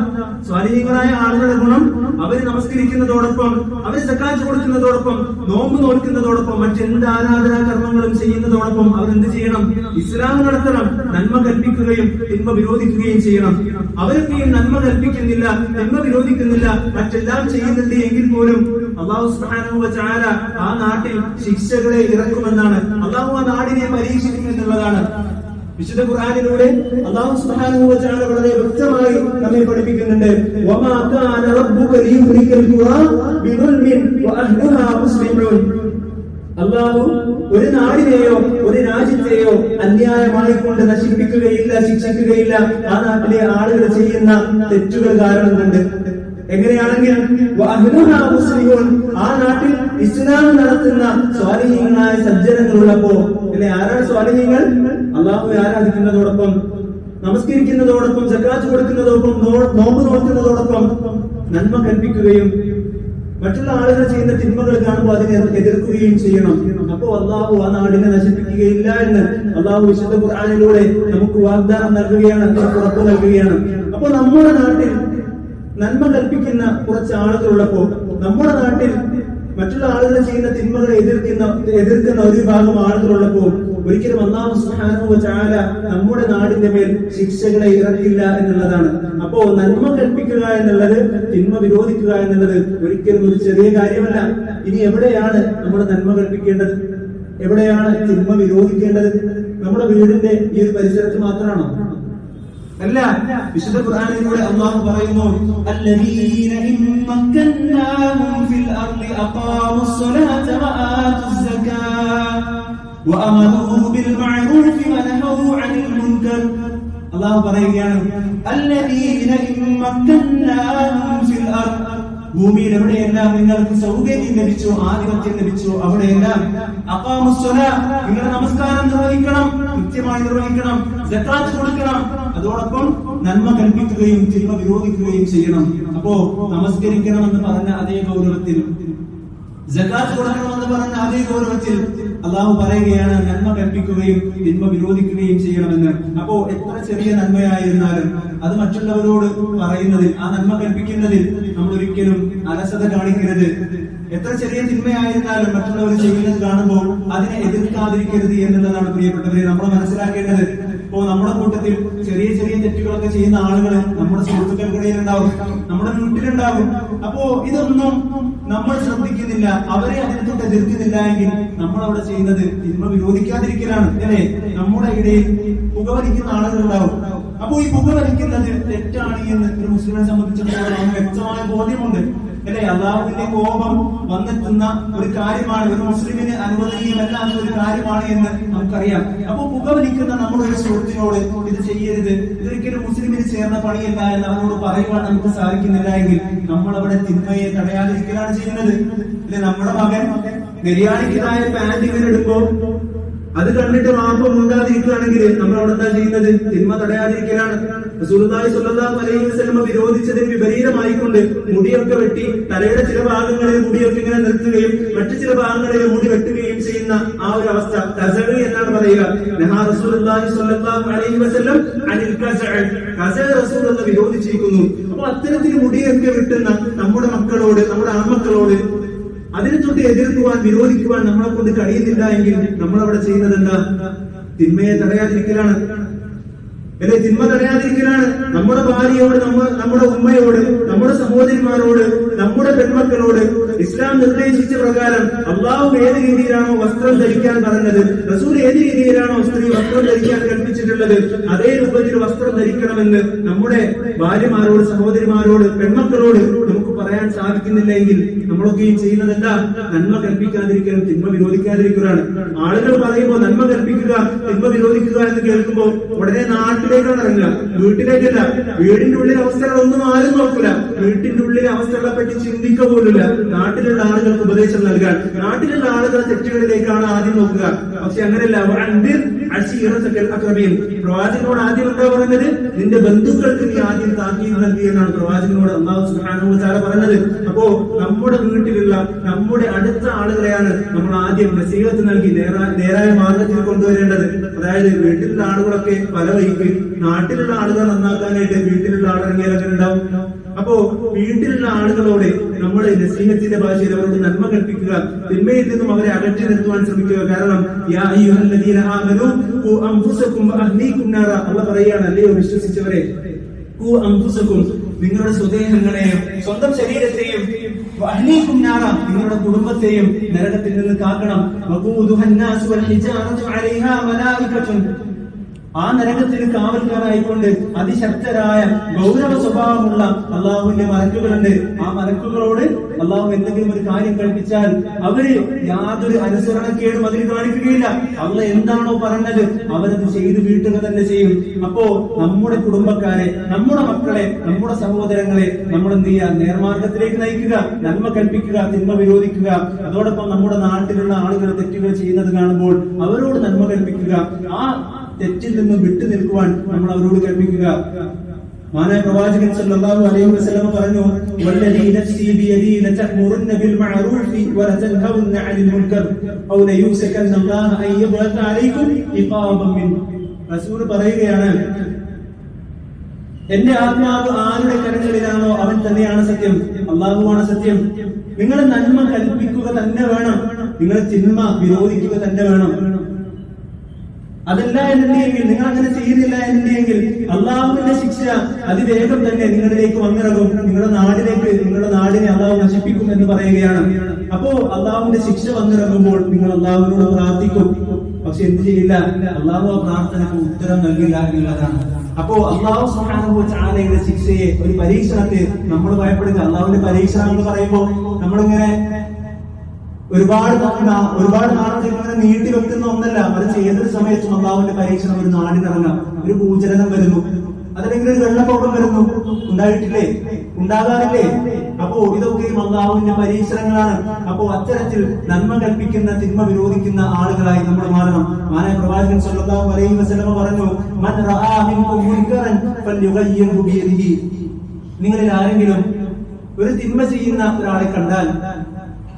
സ്വാലിഹീങ്ങളായ ആളുകളുടെ ഗുണം, അവര് നമസ്കരിക്കുന്നതോടൊപ്പം, അവര് സക്കാത്ത് കൊടുക്കുന്നതോടൊപ്പം, നോമ്പ് നോക്കുന്നതോടൊപ്പം, മറ്റെന്ത് ആരാധനാ കർമ്മങ്ങളും ചെയ്യുന്നതോടൊപ്പം അവരെന്ത് ചെയ്യണം? ഇസ്ലാം നടത്തണം. നന്മ കൽപ്പിക്കുകയും തിന്മ വിരോധിക്കുകയും ചെയ്യണം. അവരൊക്കെ നന്മ കൽപ്പിക്കുന്നില്ല, തിന്മ വിരോധിക്കുന്നില്ല, മറ്റെല്ലാം ചെയ്യുന്നുണ്ട് എങ്കിൽ പോലും അല്ലാഹു സുബ്ഹാനഹു വ തആല ആ നാട്ടിൽ ശിക്ഷകളെ ഇറക്കുമെന്നാണ്. അല്ലാഹു ആ നാടിനെ പരീക്ഷിക്കുമെന്നുള്ളതാണ്. വിശുദ്ധ ഖുർആനിലൂടെ അല്ലാഹു സുബ്ഹാനഹു വ തആല വളരെ വ്യക്തമായി നമ്മെ പഠിപ്പിക്കുന്നുണ്ട്. വമാ കാന റബ്ബുക ലിയുഹ്ലികൽ ഖുറാ ബിദുൽമിൻ വഅഹ്ലുഹാ മുസ്ലിമൂൻ. അല്ലാഹു ഒരു നാടിനെയോ ഒരു രാജ്യത്തെയോ അന്യായമായി കൊണ്ട് നശിപ്പിക്കുകയില്ല, ശിക്ഷിക്കുകയില്ല ആ നാട്ടിലെ ആളുകൾ ചെയ്യുന്ന തെറ്റുകൾ കാരണം കൊണ്ട്. എങ്ങനെയാണെങ്കിൽ ആ നാട്ടിൽ ഇസ്ലാം നടത്തുന്ന സ്വാലിഹീങ്ങളായ സജ്ജനങ്ങളുള്ളപ്പോ, അല്ലെ ആരാണ് സ്വാലിഹീങ്ങൾ? അല്ലാഹുവെ ആരാധിക്കുന്നതോടൊപ്പം, നമസ്കരിക്കുന്നതോടൊപ്പം, സക്കാത്ത് കൊടുക്കുന്നതോടൊപ്പം, നോമ്പ് നോക്കുന്നതോടൊപ്പം നന്മ കൽപ്പിക്കുകയും മറ്റുള്ള ആളുകൾ ചെയ്യുന്ന തിന്മകൾ കാണുമ്പോൾ അതിനെ എതിർക്കുകയും ചെയ്യണം. അപ്പോ അല്ലാഹു ആ നാടിനെ നശിപ്പിക്കുകയില്ല എന്ന് അല്ലാഹു വിശുദ്ധ ഖുർആനിലൂടെ നമുക്ക് വാഗ്ദാനം നൽകുകയാണ്, ഉറപ്പ് നൽകുകയാണ്. അപ്പോ നമ്മുടെ നാട്ടിൽ നന്മ കൽപ്പിക്കുന്ന കുറച്ച് ആളുകളുള്ളപ്പോ, നമ്മുടെ നാട്ടിൽ മറ്റുള്ള ആളുകൾ ചെയ്യുന്ന തിന്മകളെ എതിർക്കുന്ന ഒരു വിഭാഗം ആളുകളുള്ളപ്പോ ഒരിക്കലും അല്ലാഹു സുബ്ഹാനഹു വ തആല നമ്മുടെ നാടിന്റെ മേൽ ശിക്ഷകളെ ഇറക്കില്ല എന്നുള്ളതാണ്. അപ്പോ നന്മ കൽപ്പിക്കുക എന്നുള്ളത്, തിന്മ വിരോധിക്കുക എന്നുള്ളത് ഒരിക്കലും ഒരു ചെറിയ കാര്യമല്ല. ഇനി എവിടെയാണ് നമ്മൾ നന്മ കൽപ്പിക്കേണ്ടത്, എവിടെയാണ് തിന്മ വിരോധിക്കേണ്ടത്? നമ്മുടെ വീടിന്റെ ഈ ഒരു പരിസരത്ത് മാത്രമാണോ? അല്ല. വിശുദ്ധ ഖുർആനിലൂടെ അല്ലാഹു പറയുന്നു, അല്ലദീന ഇമ്മക്കന്നാഹും ഫിൽ അർളി അഖാമുസ് സ്വലാത വആതുസ് സകാത വഅമറൂ ബിൽ മഅറൂഫി വനഹൂ അനിൽ മുൻകർ. അല്ലാഹു പറയുകയാണ്, അല്ലദീന ഇമ്മക്കന്നാഹും ഫിൽ അർളി, ഭൂമിയിൽ എവിടെയെല്ലാം നിങ്ങൾക്ക് സൗകര്യം ലഭിച്ചോ, ആധിപത്യം ലഭിച്ചോ, അവിടെയെല്ലാം അഖാമുസ് സ്വലാ, നിങ്ങൾ നമസ്കാരം നിർവഹിക്കണം, കൃത്യമായി നിർവഹിക്കണം, സകാത്ത് കൊടുക്കണം, അതോടൊപ്പം നന്മ കൽപ്പിക്കുകയും തിന്മ വിരോധിക്കുകയും ചെയ്യണം. അപ്പോ നമസ്കരിക്കണമെന്ന് പറഞ്ഞ അതേ ഗൗരവത്തിൽ, സകാത്ത് കൊടുക്കണമെന്ന് പറഞ്ഞ അതേ ഗൗരവത്തിൽ അല്ലാഹു പറയുകയാണ് നന്മ കൽപ്പിക്കുകയും തിന്മ വിരോധിക്കുകയും ചെയ്യണമെന്ന്. അപ്പോ എത്ര ചെറിയ നന്മയായിരുന്നാലും അത് മറ്റുള്ളവരോട് പറയുന്നതിൽ, ആ നന്മ കൽപ്പിക്കുന്നതിൽ നമ്മൾ ഒരിക്കലും അലസത കാണിക്കരുത്. എത്ര ചെറിയ തിന്മയായിരുന്നാലും മറ്റുള്ളവർ ചെയ്യുന്നത് കാണുമ്പോൾ അതിനെ എതിർക്കാതിരിക്കരുത് എന്നുള്ളതാണ് പ്രിയപ്പെട്ടവരെ നമ്മൾ മനസ്സിലാക്കേണ്ടത്. ഇപ്പോ നമ്മുടെ കൂട്ടത്തിൽ ചെറിയ ചെറിയ തെറ്റുകളൊക്കെ ചെയ്യുന്ന ആളുകൾ നമ്മുടെ സുഹൃത്തുക്കൾക്കിടയിൽ ഉണ്ടാവും, നമ്മുടെ വീട്ടിലുണ്ടാകും. അപ്പോ ഇതൊന്നും നമ്മൾ ശ്രദ്ധിക്കുന്നില്ല, അവരെ അതിനെ തൊട്ട് എതിർക്കുന്നില്ല എങ്കിൽ നമ്മൾ അവിടെ ചെയ്യുന്നത് തിന്മ വിരോധിക്കാതിരിക്കലാണ്, അല്ലേ? നമ്മുടെ ഇടയിൽ പുകവലിക്കുന്ന ആളുകൾ ഉണ്ടാവും. അപ്പോ ഈ പുകവലിക്കുന്നത് തെറ്റാണ് എന്ന് ഒരു മുസ്ലിമിനെ സംബന്ധിച്ചിടത്തോളം നമുക്ക് വ്യക്തമായ ബോധ്യമുണ്ട്, അല്ലെ? അല്ലാഹുവിന്റെ കോപം വന്നെത്തുന്ന ഒരു കാര്യമാണ്, ഒരു മുസ്ലിമിന് അനുവദനീയമല്ലാത്ത ഒരു കാര്യമാണ് എന്ന് നമുക്കറിയാം. അപ്പൊ പുകവലിക്കുന്ന നമ്മുടെ ഒരു സുഹൃത്തിനോട് ഇത് ചെയ്യരുത്, ഇതൊരിക്കലും മുസ്ലിമിന് ചേർന്ന പണിയല്ല എന്ന് അവനോട് പറയുവാൻ നമുക്ക് സാധിക്കുന്നില്ല എങ്കിൽ നമ്മൾ അവിടെ തിന്മയെ തടയാതിരിക്കലാണ് ചെയ്യുന്നത്. അല്ലെ? നമ്മുടെ മകൻ ബിരിയാണിക്കായ പാന്റ് ഇങ്ങനെ എടുക്കുമ്പോ അത് കണ്ടിട്ട് മാപ്പം ഉണ്ടാതിരിക്കുകയാണെങ്കിൽ നമ്മൾ അവിടെ എന്താ ചെയ്യുന്നത്? തിന്മ തടയാതിരിക്കലാണ്. റസൂലുള്ളാഹി സ്വല്ലല്ലാഹു അലൈഹി വസല്ലം വിരോധിച്ചതിന് വിപരീതമായിക്കൊണ്ട് മുടിയൊക്കെ വെട്ടി തലയുടെ ചില ഭാഗങ്ങളിൽ മുടിയൊക്കെ ഇങ്ങനെ നിർത്തുകയും മറ്റു ചില ഭാഗങ്ങളിൽ മുടി വെട്ടുകയും ചെയ്യുന്ന ആ ഒരു അവസ്ഥ ഖസഅ എന്നാണ് പറയുക. നഹാ റസൂലുള്ളാഹി സ്വല്ലല്ലാഹു അലൈഹി വസല്ലം അനിൽ ഖസഅ, ഖസഅ റസൂലുള്ളാഹി വിരോധിച്ചിരിക്കുന്നു. അപ്പോൾ അത്തരത്തിൽ മുടിയൊക്കെ വെട്ടുന്ന നമ്മുടെ മക്കളോട്, നമ്മുടെ ആൺമക്കളോട് അതിനെ തൊട്ട് എതിർക്കുവാൻ, വിരോധിക്കുവാൻ നമ്മളെ കൊണ്ട് കഴിയുന്നില്ല എങ്കിൽ നമ്മൾ അവിടെ ചെയ്യുന്നത് എന്താ? തിന്മയെ തടയാതിരിക്കലാണ്, അല്ലെ? തിന്മ തടയാതിരിക്കലാണ്. നമ്മുടെ ഭാര്യയോട്, നമ്മുടെ ഉമ്മയോട്, നമ്മുടെ സഹോദരിമാരോട്, നമ്മുടെ പെൺമക്കളോട് ഇസ്ലാം നിർദ്ദേശിച്ച പ്രകാരം അള്ളാഹു ഏത് രീതിയിലാണോ വസ്ത്രം ധരിക്കാൻ പറഞ്ഞത്, റസൂൽ ഏത് രീതിയിലാണോ സ്ത്രീ വസ്ത്രം ധരിക്കാൻ കൽപ്പിച്ചിട്ടുള്ളത്, അതേ രൂപത്തിൽ വസ്ത്രം ധരിക്കണമെന്ന് നമ്മുടെ ഭാര്യമാരോട്, സഹോദരിമാരോട്, പെൺമക്കളോട് നമുക്ക് പറയാൻ സാധിക്കുന്നില്ലെങ്കിൽ നമ്മളൊക്കെയും ചെയ്യുന്നത് എന്താ? നന്മ കൽപ്പിക്കാതിരിക്കലും തിന്മ വിരോധിക്കാതിരിക്കലാണ്. ആളുകൾ പറയുമ്പോൾ നന്മ കൽപ്പിക്കുക, തിന്മ വിരോധിക്കുക എന്ന് കേൾക്കുമ്പോൾ ഉടനെ നാട്ടിലേക്കാണ് ഇറങ്ങുക, വീട്ടിലേക്കല്ല. വീടിന്റെ ഉള്ളിലെ അവസ്ഥകളൊന്നും ആരും നോക്കില്ല, വീട്ടിന്റെ ഉള്ളിലെ അവസ്ഥകളെ പറ്റി ചിന്തിക്കുക പോലുമില്ല. നാട്ടിലുള്ള ആളുകൾക്ക് ഉപദേശം നൽകാൻ, നാട്ടിലുള്ള ആളുകളെ തെറ്റുകളിലേക്കാണ് ആദ്യം നോക്കുക. പക്ഷെ അങ്ങനെയല്ല. പ്രവാചകനോട് ആദ്യം എന്താ പറഞ്ഞത്? നിന്റെ ബന്ധുക്കൾക്ക് നീ ആദ്യം താക്കീത് നൽകി എന്നാണ് പ്രവാചകനോട് അല്ലാഹു സുബ്ഹാനഹു വ തആല പറഞ്ഞത്. അപ്പോ നമ്മുടെ വീട്ടിലുള്ള, നമ്മുടെ അടുത്ത ആളുകളെയാണ് നമ്മൾ ആദ്യം നസീഹത്ത് നൽകി നേരായ മാർഗത്തിൽ കൊണ്ടുവരേണ്ടത്. അതായത് വീട്ടിലുള്ള ആളുകളൊക്കെ പല വഴിക്ക്, നാട്ടിലുള്ള ആളുകൾ നന്നാക്കാനായിട്ട് വീട്ടിലുള്ള ആളിറങ്ങിയാലൊക്കെ ഉണ്ടാവും. അപ്പോ വീട്ടിലുള്ള ആളുകളോട് നമ്മൾ നസീഹത്തിന്റെ ഭാഷയിൽ അവർക്ക് നന്മ കൽപ്പിക്കുക, തിന്മയിൽ നിന്നും അവരെ അകറ്റി നിർത്തുവാൻ ശ്രമിക്കുക. കാരണം യാ അയ്യുഹല്ലദീന ആമനൂ ഖൂ അൻഫുസകും വഅഹ്ലീകും നാറ, അല്ലാഹു പറയുകയാണ്, അല്ലയോ വിശ്വസിച്ചവരെ, ഖൂ അൻഫുസകും, നിങ്ങളുടെ സ്വദേഹങ്ങളെയും സ്വന്തം ശരീരത്തെയും, വഅഹ്ലീകും നാറ, നിങ്ങളുടെ കുടുംബത്തെയും നരകത്തിൽ നിന്ന് കാക്കണം. വഖൂദുഹൻ നാസു വൽ ഹിജാറതു അലൈഹാ മലായികത്തുൻ, ആ നരകത്തിന് കാവൽക്കാരായിക്കൊണ്ട് അതിശക്തരായ ഗൗരവ സ്വഭാവമുള്ള അള്ളാഹുവിന്റെ മലക്കുകളുണ്ട്. ആ മലക്കുകളോട് അള്ളാഹു എന്തെങ്കിലും ഒരു കാര്യം കൽപ്പിച്ചാൽ അവര് യാതൊരു അനുസരണക്കേടും അതിൽ കാണിക്കുകയില്ല. അള്ളാഹ് എന്താണോ പറഞ്ഞത് അവരത് ചെയ്ത് വീട്ടുക തന്നെ ചെയ്യും. അപ്പോ നമ്മുടെ കുടുംബക്കാരെ, നമ്മുടെ മക്കളെ, നമ്മുടെ സഹോദരങ്ങളെ നമ്മൾ എന്ത് ചെയ്യുക? നേർമാർഗത്തിലേക്ക് നയിക്കുക, നന്മ കൽപ്പിക്കുക, തിന്മ വിരോധിക്കുക. അതോടൊപ്പം നമ്മുടെ നാട്ടിലുള്ള ആളുകൾ തെറ്റുകൾ ചെയ്യുന്നത് കാണുമ്പോൾ അവരോട് നന്മ കൽപ്പിക്കുക, ആ തെറ്റിൽ നിന്ന് വിട്ടു നിൽക്കുവാൻ നമ്മൾ അവരോട് കൽപ്പിക്കുക. മഹാനായ പ്രവാചകൻ സല്ലല്ലാഹു അലൈഹി വസല്ലം പറഞ്ഞു, വല്ലദീ നഫ്സി ബിയദി ലതഅമുറുന്ന ബിൽ മഅറൂഫി വലതൻഹൗന്ന അനിൽ മുൻകർ ഔ ലയൂസകന്ന അല്ലാഹു അൻ യബ്അത അലൈക്കും ഇഖാബൻ മിൻ. റസൂൽ പറയുകയാണ്, എന്റെ ആത്മാവ് ആരുടെ കരങ്ങളിലാണോ അവൻ തന്നെയാണ് സത്യം, അല്ലാഹുവാണ് സത്യം. നിങ്ങൾ നന്മ കൽപ്പിക്കുക തന്നെ വേണം, നിങ്ങൾ തിന്മ വിരോധിക്കുക തന്നെ വേണം. അതല്ല എന്നുണ്ടെങ്കിൽ, നിങ്ങൾ അങ്ങനെ ചെയ്യുന്നില്ല എന്നുണ്ടെങ്കിൽ അള്ളാഹുവിന്റെ ശിക്ഷ അതിവേഗം തന്നെ നിങ്ങളിലേക്ക് വന്നിറങ്ങും, നിങ്ങളുടെ നാടിനെ അള്ളാഹു നശിപ്പിക്കും എന്ന് പറയുകയാണ്. അപ്പോ അള്ളാഹുവിന്റെ ശിക്ഷ വന്നിറങ്ങുമ്പോൾ നിങ്ങൾ അള്ളാഹുവിനോട് പ്രാർത്ഥിക്കും. പക്ഷെ എന്ത് ചെയ്യില്ല, അള്ളാഹു ആ പ്രാർത്ഥനക്ക് ഉത്തരം നൽകില്ല എന്നുള്ളതാണ്. അപ്പോ അള്ളാഹു സുബ്ഹാനഹു വ തആലയുടെ ശിക്ഷയെ, ഒരു പരീക്ഷണത്തെ നമ്മൾ ഭയപ്പെടുക. അള്ളാഹുവിന്റെ പരീക്ഷണം എന്ന് പറയുമ്പോൾ നമ്മളിങ്ങനെ ഒരുപാട് നാളത്തേക്ക് ഇങ്ങനെ നീട്ടി വെക്കുന്ന ഒന്നല്ല, മറിച്ച് ഏതൊരു സമയത്തും അള്ളാഹുവിന്റെ പരീക്ഷണം ഒരു നാടിനിറങ്ങാം. ഒരു ഭൂചലനം വരുന്നു, അതല്ലെങ്കിൽ ഒരു വെള്ളപ്പൊക്കം വരുന്നു, ഉണ്ടായിട്ടില്ലേ, ഉണ്ടാകാറില്ലേ? അപ്പോ ഇതൊക്കെയും അള്ളാഹുവിന്റെ പരീക്ഷണങ്ങളാണ്. അപ്പോ അത്തരത്തിൽ നന്മ കൽപ്പിക്കുന്ന തിന്മ വിരോധിക്കുന്ന ആളുകളായി നമ്മൾ മാറണം. മഹാനായ പ്രവാചകൻ സ്വല്ലല്ലാഹു അലൈഹി വസല്ലം പറഞ്ഞു, മൻ റആ മിൻകും മുൻകറൻ ഫല്യുഗയ്യിർഹു ബിയദിഹി. നിങ്ങളിൽ ആരെങ്കിലും ഒരു തിന്മ ചെയ്യുന്ന ഒരാളെ കണ്ടാൽ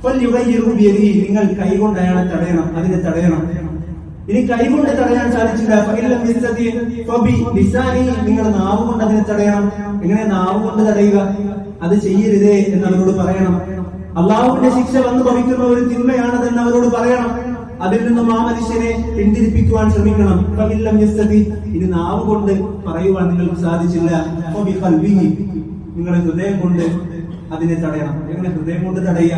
ഫല്യുഗയ്യിർഹു ബിയദിഹി, നിങ്ങൾ കൈകൊണ്ട് അയാളെ തടയണം, അതിനെ തടയണം. ഇനി കൈകൊണ്ട് തടയാൻ സാധിച്ചില്ല, ഫഇല്ലം യസ്തതി ഫബി ലിസാനി, നിങ്ങൾ നാവ് കൊണ്ട് അതിനെ തടയണം. എങ്ങനെ നാവ് കൊണ്ട് തടയുക? അത് ചെയ്യരുതേ എന്ന് അവരോട് പറയണം. അള്ളാഹുവിന്റെ ശിക്ഷ വന്നു ഭവിക്കുന്ന ഒരു തിന്മയാണതെന്ന് അവരോട് പറയണം. അതിൽ നിന്നും ആ മനുഷ്യനെ പിന്തിരിപ്പിക്കുവാൻ ശ്രമിക്കണം. ഫഇല്ലം യസ്തതി, ഇനി നാവ് കൊണ്ട് പറയുവാൻ നിങ്ങൾക്ക് സാധിച്ചില്ല, ഫബി ഖൽബിഹി, നിങ്ങളുടെ ഹൃദയം കൊണ്ട് അതിനെ തടയണം. എങ്ങനെ ഹൃദയം കൊണ്ട് തടയുക?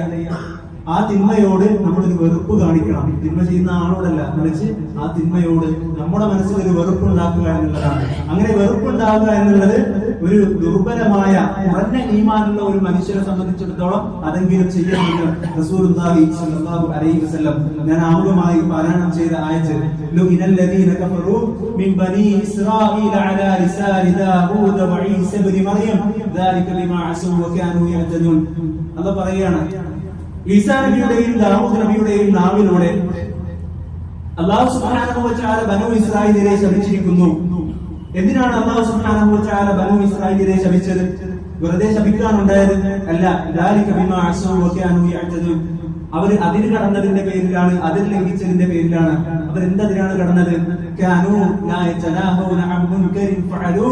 ആ തിന്മയോട് നമ്മളൊരു വെറുപ്പ് കാണിക്കണം. തിന്മ ചെയ്യുന്ന ആളോടല്ല, മറിച്ച് ആ തിന്മയോട് നമ്മുടെ മനസ്സിൽ ഒരു വെറുപ്പുണ്ടാക്കുക എന്നുള്ളതാണ്. അങ്ങനെ വെറുപ്പുണ്ടാവുക എന്നുള്ളത് ഒരു ദുർബലമായ കുറഞ്ഞ ഈമാനുള്ള ഒരു മനുഷ്യനെ സംബന്ധിച്ചിടത്തോളം അതെങ്കിലും ചെയ്യണമെന്ന് റസൂലുള്ളാഹി സ്വല്ലല്ലാഹു അലൈഹി വസല്ലം ഞാൻ ആമുഖമായി പാരായണം ചെയ്ത ആയത്ത്, ലുഇനൽ ലദീന കഫറൂ മിൻ ബനീ ഇസ്രായീല അലാ ലിസാനി ദാവൂദ വ ഈസ ഇബ്നു മറിയം ദാലിക ബിമാ അസൂ വ കാനൂ യഅ്തദൂൻ. അല്ലാഹു പറയുകയാണ്, ഈസാ നബിയുടെയും ദാവൂദ് നബിയുടെയും നാവിലൂടെ അല്ലാഹു സുബ്ഹാനഹു വ തആല ബനൂ ഇസ്രായേലിനെ ശപിച്ചിരിക്കുന്നു. എന്തിനാണ് അല്ലാഹു സുബ്ഹാനഹു വ തആല ബനൂ ഇസ്രായേലിനെ ശപിച്ചത്? വെറുതെ ശപിക്കാനുണ്ടായത് അല്ല. ദാലിക ബിമാ അസൂ വ കാനൂ യഅ്തദൂൻ. അവർ അതിന് കടന്നതിന്റെ പേരിലാണ്, അതിൽ ലംഘിച്ചതിന്റെ പേരിലാണ്. അവരെന്തതിനാണ് കടന്നത്? കാനൂ ലാ യതനാഹൂന അൻ മുൻകരിൻ ഫഅലൂ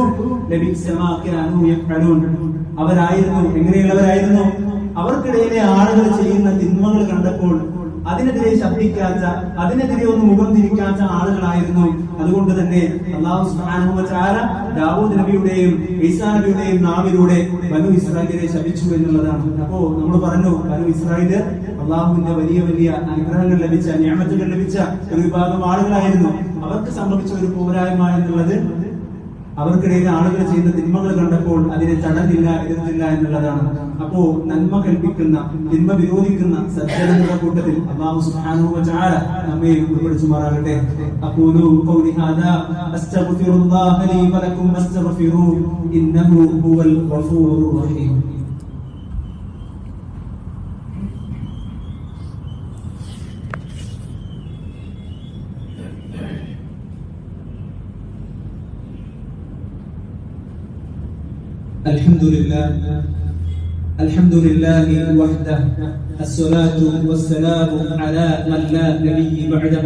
ലബിഅസ മാ കാനൂ യഫഅലൂൻ. അവരായിരുന്നു, എങ്ങനെയുള്ളവരായിരുന്നു? അവർക്കിടയിലെ ആളുകൾ ചെയ്യുന്ന തിന്മകൾ കണ്ടപ്പോൾ അതിനെതിരെ ശബ്ദിക്കാത്ത, അതിനെതിരെ ഒന്ന് മുഖം തിരിക്കാത്ത ആളുകളായിരുന്നു. അതുകൊണ്ട് തന്നെ അല്ലാഹു സുബ്ഹാനഹു വ തആല ദാവൂദ് നബിയുടെയും ഈസാ നബിയുടെയും നാവിലൂടെ ബനൂ ഇസ്രായേലിനെ ശപിച്ചു എന്നുള്ളതാണ്. അപ്പോ നമ്മൾ പറഞ്ഞു, ബനൂ ഇസ്രായേൽ അള്ളാഹുവിന്റെ വലിയ വലിയ അനുഗ്രഹങ്ങൾ ലഭിച്ച, നിഅമത്തുകൾ ലഭിച്ച ഒരു വിഭാഗം ആളുകളായിരുന്നു. അവർക്ക് സംഭവിച്ച ഒരു പോരായ്മ എന്നുള്ളത് അവർക്കിടയിൽ ആളുകൾ ചെയ്യുന്ന തിന്മകൾ കണ്ടപ്പോൾ അതിനെ തടഞ്ഞില്ല, എതിർത്തില്ല എന്നുള്ളതാണ്. അപ്പോ നന്മ കൽപ്പിക്കുന്ന തിന്മ വിരോധിക്കുന്ന സജ്ജനങ്ങളുടെ കൂട്ടത്തിൽ അല്ലാഹു സുബ്ഹാനഹു വ തആല നമ്മെ ഉൾപ്പെടുത്തുമാറാകട്ടെ. അഖൂലു ഖൗലി ഹാദാ അസ്തഗ്ഫിറുല്ലാഹ ലീ വലക്കും വസ്തഗ്ഫിറൂ ഇന്നഹു ഹുവൽ ഗഫൂറുർ റഹീം. الحمد لله وحده الصلاة والسلام على من لا نبي بعده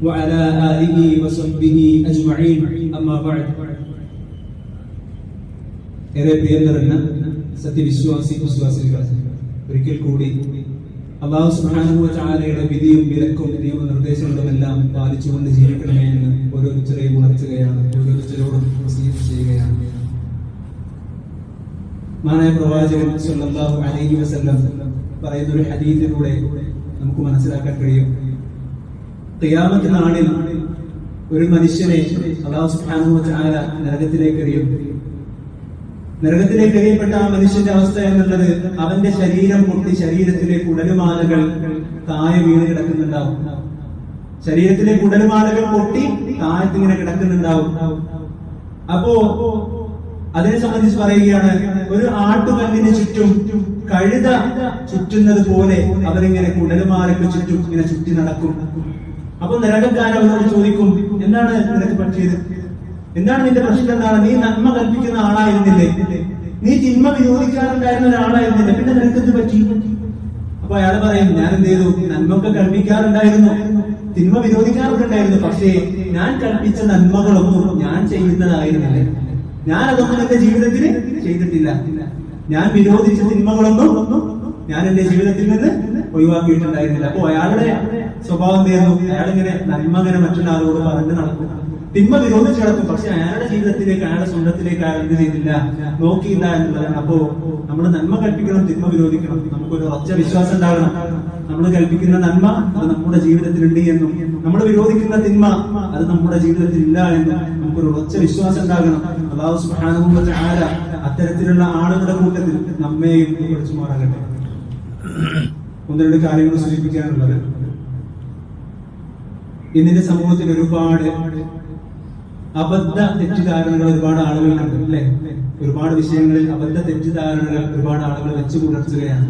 وعلى آله وصحبه أجمعين أما بعد. ഏറെ പ്രിയങ്കരന്ന സത്യവിശ്വാസികൾ, ഒരിക്കൽ കൂടി അല്ലാഹു സുബ്ഹാനഹു വ തആലയുടെ വിധിയും വിലക്കും നിയമനിർദ്ദേശങ്ങളുമെല്ലാം പാലിച്ചുകൊണ്ട് ജീവിക്കണമേ എന്ന് ഓരോരുത്തരെയും ഉണർത്തുകയാണ്, ഓരോരുത്തരോടും വസിയത്ത് ചെയ്യുകയാണ്. മഹാനായ പ്രവാചകൻ സ്വല്ലല്ലാഹു അലൈഹി വസല്ലം പറയുന്ന ഒരു ഹദീസിലൂടെ നമുക്ക് മനസ്സിലാക്കാൻ കഴിയും, ഖിയാമത്ത് നാളിൽ ഒരു മനുഷ്യനെ അല്ലാഹു സുബ്ഹാനഹു വ തആല നരകത്തിലേക്ക് എറിയും. നരകത്തിലേക്ക് എറിയപ്പെട്ട ആ മനുഷ്യന്റെ അവസ്ഥ എന്നുള്ളത്, അവന്റെ ശരീരം പൊട്ടി ശരീരത്തിലെ കുടലുമാലകൾ താഴെ വീണ് കിടക്കുന്നുണ്ടാവും. ശരീരത്തിലെ കുടലുമാലകൾ പൊട്ടി താഴത്തിങ്ങനെ കിടക്കുന്നുണ്ടാവും. അപ്പോ അതിനെ സംബന്ധിച്ച് പറയുകയാണ്, ഒരു ആട്ടുകല്ലിന് ചുറ്റും കഴുത ചുറ്റുന്നത് പോലെ അവരിങ്ങനെ കുടലുമാലയ്ക്ക് ചുറ്റും ഇങ്ങനെ ചുറ്റി നടക്കും. അപ്പൊ നരകക്കാരൻ അവരോട് ചോദിക്കും, എന്താണ് നിനക്ക് പറ്റിയത്? എന്താണ് നിന്റെ പ്രശ്നം? എന്താണ്? നീ നന്മ കൽപ്പിക്കുന്ന ആളായിരുന്നില്ലേ? നീ തിന്മ വിരോധിക്കാറുണ്ടായിരുന്ന ഒരാളായിരുന്നില്ലേ? പിന്നെ നിനക്കെന്ത് പറ്റി? അപ്പൊ അയാൾ പറയും, ഞാൻ എന്ത് ചെയ്തു? നന്മൊക്കെ കൽപ്പിക്കാറുണ്ടായിരുന്നു, തിന്മ വിരോധിക്കാറുണ്ടായിരുന്നു, പക്ഷേ ഞാൻ കൽപ്പിച്ച നന്മകളൊന്നും ഞാൻ ചെയ്യുന്നതായിരുന്നില്ല. ഞാൻ അതൊന്നും എന്റെ ജീവിതത്തിൽ ചെയ്തിട്ടില്ല. ഞാൻ വിരോധിച്ച തിന്മകളൊന്നും ഞാൻ എന്റെ ജീവിതത്തിൽ നിന്ന് ഒഴിവാക്കിയിട്ടുണ്ടായിരുന്നില്ല. അപ്പൊ അയാളുടെ സ്വഭാവം എന്തായിരുന്നു? അയാളിങ്ങനെ നന്മ അങ്ങനെ മറ്റുള്ള ആളോട് പറഞ്ഞു നടക്കും, തിന്മ വിരോധിച്ച് നടക്കും. പക്ഷെ അയാളുടെ ജീവിതത്തിലേക്ക്, അയാളുടെ സ്വന്തത്തിലേക്ക് അയാൾ എന്ത് ചെയ്തില്ല, നോക്കിയില്ല എന്നുള്ളതാണ്. അപ്പോ നമ്മൾ നന്മ കൽപ്പിക്കണം, തിന്മ വിരോധിക്കണം. നമുക്കൊരു ഉറച്ച വിശ്വാസം ഉണ്ടാകണം. നമ്മൾ കൽപ്പിക്കുന്ന നന്മ അത് നമ്മുടെ ജീവിതത്തിലുണ്ട് എന്നും നമ്മൾ വിരോധിക്കുന്ന തിന്മ അത് നമ്മുടെ ജീവിതത്തിൽ ഇല്ല എന്നും നമുക്കൊരു ഉറച്ച വിശ്വാസം ഉണ്ടാകണം. അല്ലാഹു സുബ്ഹാനഹു വ തആല അത്തരത്തിലുള്ള ആളുകളുടെ കൂട്ടത്തിൽ നമ്മെയും ഉൾപ്പെടുത്തുമാറാകട്ടെ. ഒന്ന് രണ്ട് കാര്യങ്ങൾ സൂചിപ്പിക്കാനുള്ളത്, ഇന്നിന്റെ സമൂഹത്തിൽ ഒരുപാട് അബദ്ധ തെറ്റിദ്ധാരണകൾ ഒരുപാട് ആളുകളുണ്ട് അല്ലെ. ഒരുപാട് വിഷയങ്ങളിൽ അബദ്ധ തെറ്റിദ്ധാരണകൾ ഒരുപാട് ആളുകൾ വെച്ചു പുലർത്തുകയാണ്.